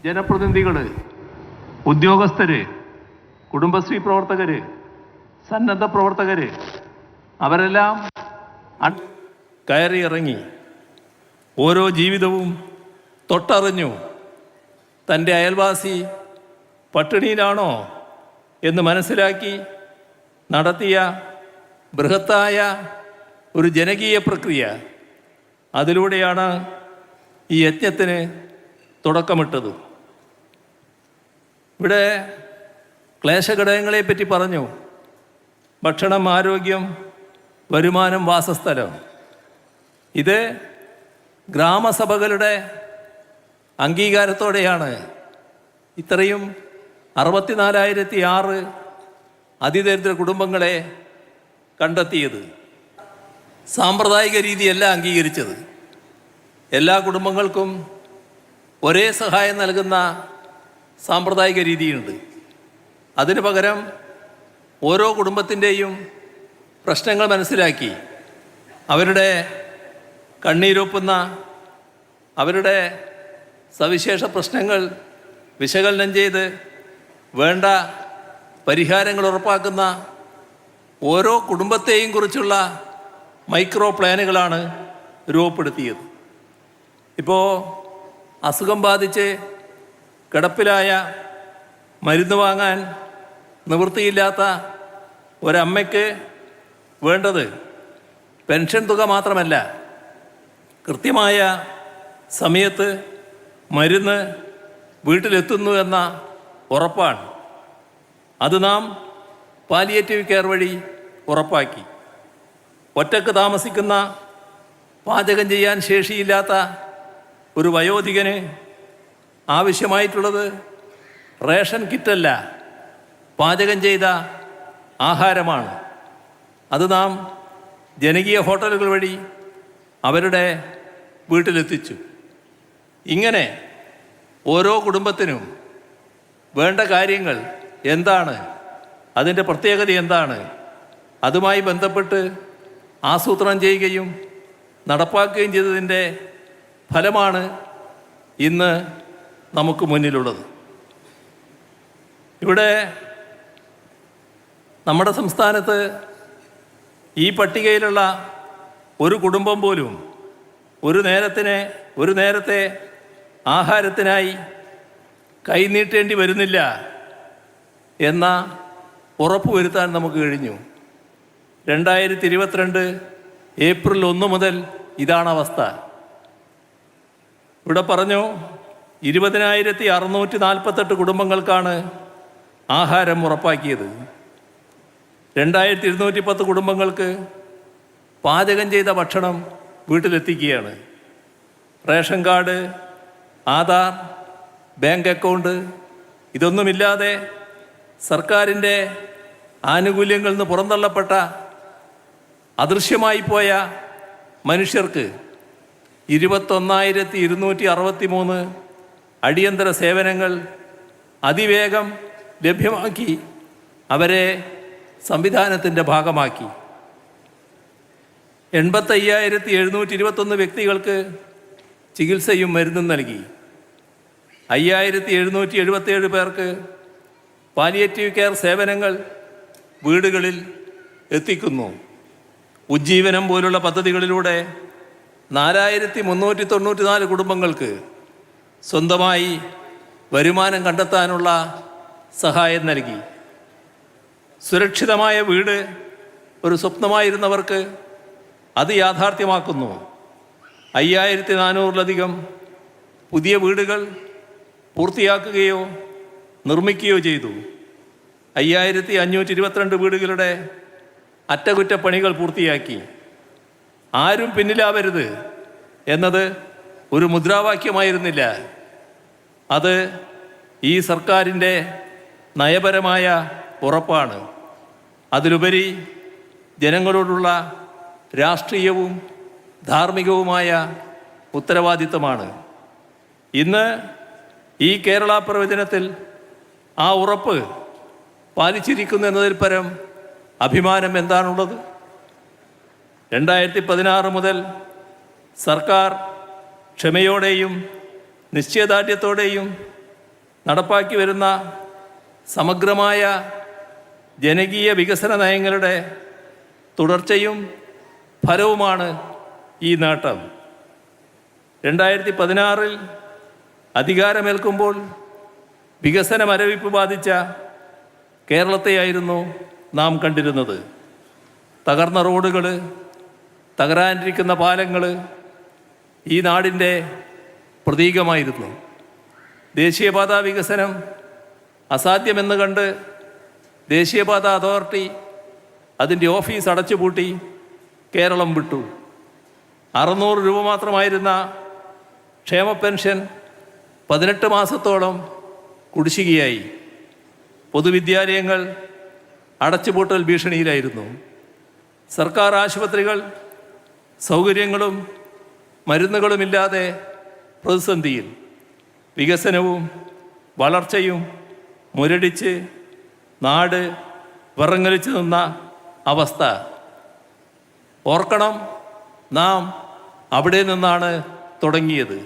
ജനപ്രതിനിധികൾ, ഉദ്യോഗസ്ഥർ, കുടുംബശ്രീ പ്രവർത്തകർ, സന്നദ്ധ പ്രവർത്തകർ അവരെല്ലാം കയറിയിറങ്ങി ഓരോ ജീവിതവും തൊട്ടറിഞ്ഞു. തൻ്റെ അയൽവാസി പട്ടിണിയിലാണോ എന്ന് മനസ്സിലാക്കി നടത്തിയ ബൃഹത്തായ ഒരു ജനകീയ പ്രക്രിയ. അതിലൂടെയാണ് ഈ യജ്ഞത്തിന് തുടക്കമിട്ടത്. ഇവിടെ ക്ലേശഘടകങ്ങളെപ്പറ്റി പറഞ്ഞു. ഭക്ഷണം, ആരോഗ്യം, വരുമാനം, വാസസ്ഥലം. ഇത് ഗ്രാമസഭകളുടെ അംഗീകാരത്തോടെയാണ് ഇത്രയും 64,006 അതിദരിദ്ര കുടുംബങ്ങളെ കണ്ടെത്തിയത്. സാമ്പ്രദായിക രീതിയല്ല അംഗീകരിച്ചത്. എല്ലാ കുടുംബങ്ങൾക്കും ഒരേ സഹായം നൽകുന്ന സാമ്പ്രദായിക രീതിയുണ്ട്. അതിനു പകരം ഓരോ കുടുംബത്തിൻ്റെയും പ്രശ്നങ്ങൾ മനസ്സിലാക്കി അവരുടെ കണ്ണീരൊപ്പുന്ന, അവരുടെ സവിശേഷ പ്രശ്നങ്ങൾ വിശകലനം ചെയ്ത് വേണ്ട പരിഹാരങ്ങൾ ഉറപ്പാക്കുന്ന ഓരോ കുടുംബത്തെയും കുറിച്ചുള്ള മൈക്രോ പ്ലാനുകളാണ് രൂപപ്പെടുത്തിയത്. ഇപ്പോൾ അസുഖം ബാധിച്ച് കിടപ്പിലായ, മരുന്ന് വാങ്ങാൻ നിവൃത്തിയില്ലാത്ത ഒരമ്മയ്ക്ക് വേണ്ടത് പെൻഷൻ തുക മാത്രമല്ല, കൃത്യമായ സമയത്ത് മരുന്ന് വീട്ടിലെത്തുന്നു എന്ന ഉറപ്പാണ്. അത് നാം പാലിയേറ്റീവ് കെയർ വഴി ഉറപ്പാക്കി. ഒറ്റക്ക് താമസിക്കുന്ന, പാചകം ചെയ്യാൻ ശേഷിയില്ലാത്ത ഒരു വയോധികന് ആവശ്യമായിട്ടുള്ളത് റേഷൻ കിറ്റല്ല, പാചകം ചെയ്ത ആഹാരമാണ്. അത് നാം ജനകീയ ഹോട്ടലുകൾ വഴി അവരുടെ വീട്ടിലെത്തിച്ചു. ഇങ്ങനെ ഓരോ കുടുംബത്തിനും വേണ്ട കാര്യങ്ങൾ എന്താണ്, അതിൻ്റെ പ്രത്യേകത എന്താണ്, അതുമായി ബന്ധപ്പെട്ട് ആസൂത്രണം ചെയ്യുകയും നടപ്പാക്കുകയും ചെയ്തതിൻ്റെ ഫലമാണ് ഇന്ന് നമുക്ക് മുന്നിലുള്ളത്. ഇവിടെ നമ്മുടെ സംസ്ഥാനത്ത് ഈ പട്ടികയിലുള്ള ഒരു കുടുംബം പോലും ഒരു നേരത്തെ ആഹാരത്തിനായി കൈനീട്ടേണ്ടി വരുന്നില്ല എന്ന ഉറപ്പുവരുത്താൻ നമുക്ക് കഴിഞ്ഞു. 2022 ഏപ്രിൽ 1 മുതൽ ഇതാണ് അവസ്ഥ. ഇവിടെ പറഞ്ഞു 20,648 കുടുംബങ്ങൾക്കാണ് ആഹാരം ഉറപ്പാക്കിയത്. 2,210 കുടുംബങ്ങൾക്ക് പാചകം ചെയ്ത ഭക്ഷണം വീട്ടിലെത്തിക്കുകയാണ്. Ration card, Aadhaar, bank account ഇതൊന്നുമില്ലാതെ സർക്കാരിൻ്റെ ആനുകൂല്യങ്ങളിൽ നിന്ന് പുറന്തള്ളപ്പെട്ട, അദൃശ്യമായി പോയ മനുഷ്യർക്ക് 21,263 അടിയന്തര സേവനങ്ങൾ അതിവേഗം ലഭ്യമാക്കി അവരെ സംവിധാനത്തിൻ്റെ ഭാഗമാക്കി. 85,721 വ്യക്തികൾക്ക് ചികിത്സയും മരുന്നും നൽകി. 5,777 പേർക്ക് പാലിയേറ്റീവ് കെയർ സേവനങ്ങൾ വീടുകളിൽ എത്തിക്കുന്നു. ഉജ്ജീവനം പോലുള്ള പദ്ധതികളിലൂടെ 4,394 കുടുംബങ്ങൾക്ക് സ്വന്തമായി വരുമാനം കണ്ടെത്താനുള്ള സഹായം നൽകി. സുരക്ഷിതമായ വീട് ഒരു സ്വപ്നമായിരുന്നവർക്ക് അത് യാഥാർത്ഥ്യമാക്കുന്നു. 5,400-ലധികം പുതിയ വീടുകൾ പൂർത്തിയാക്കുകയോ നിർമ്മിക്കുകയോ ചെയ്തു. 5,522 വീടുകളുടെ അറ്റകുറ്റപ്പണികൾ പൂർത്തിയാക്കി. ആരും പിന്നിലാവരുത് എന്നത് ഒരു മുദ്രാവാക്യമായിരുന്നില്ല. അത് ഈ സർക്കാരിൻ്റെ നയപരമായ ഉറപ്പാണ്. അതിലുപരി ജനങ്ങളോടുള്ള രാഷ്ട്രീയവും ധാർമ്മികവുമായ ഉത്തരവാദിത്തമാണ്. ഇന്ന് ഈ കേരള പ്രവചനത്തിൽ ആ ഉറപ്പ് പാലിച്ചിരിക്കുന്നു എന്നതിൽ പരം അഭിമാനം എന്താണുള്ളത്? 2016 മുതൽ സർക്കാർ ക്ഷമയോടെയും നിശ്ചയദാർഢ്യത്തോടെയും നടപ്പാക്കി വരുന്ന സമഗ്രമായ ജനകീയ വികസന നയങ്ങളുടെ തുടർച്ചയും ഫലവുമാണ് ഈ നേട്ടം. 2016 അധികാരമേൽക്കുമ്പോൾ വികസന മരവിപ്പ് ബാധിച്ച കേരളത്തെയായിരുന്നു നാം കണ്ടിരുന്നത്. തകർന്ന റോഡുകൾ, തകരാനിരിക്കുന്ന പാലങ്ങൾ ഈ നാടിൻ്റെ പ്രതീകമായിരുന്നു. ദേശീയപാതാ വികസനം അസാധ്യമെന്ന് കണ്ട് ദേശീയപാത അതോറിറ്റി അതിൻ്റെ ഓഫീസ് അടച്ചുപൂട്ടി കേരളം വിട്ടു. 600 രൂപ മാത്രമായിരുന്ന ക്ഷേമ പെൻഷൻ 18 മാസത്തോളം കുടിശ്ശികയായി. പൊതുവിദ്യാലയങ്ങൾ അടച്ചുപൂട്ടൽ ഭീഷണിയിലായിരുന്നു. സർക്കാർ ആശുപത്രികൾ സൗകര്യങ്ങളും മരുന്നുകളുമില്ലാതെ പ്രതിസന്ധിയിൽ. വികസനവും വളർച്ചയും മുരടിച്ച് നാട് വിറങ്ങലിച്ചു നിന്ന അവസ്ഥ. ഓർക്കണം, നാം അവിടെ നിന്നാണ് തുടങ്ങിയത്.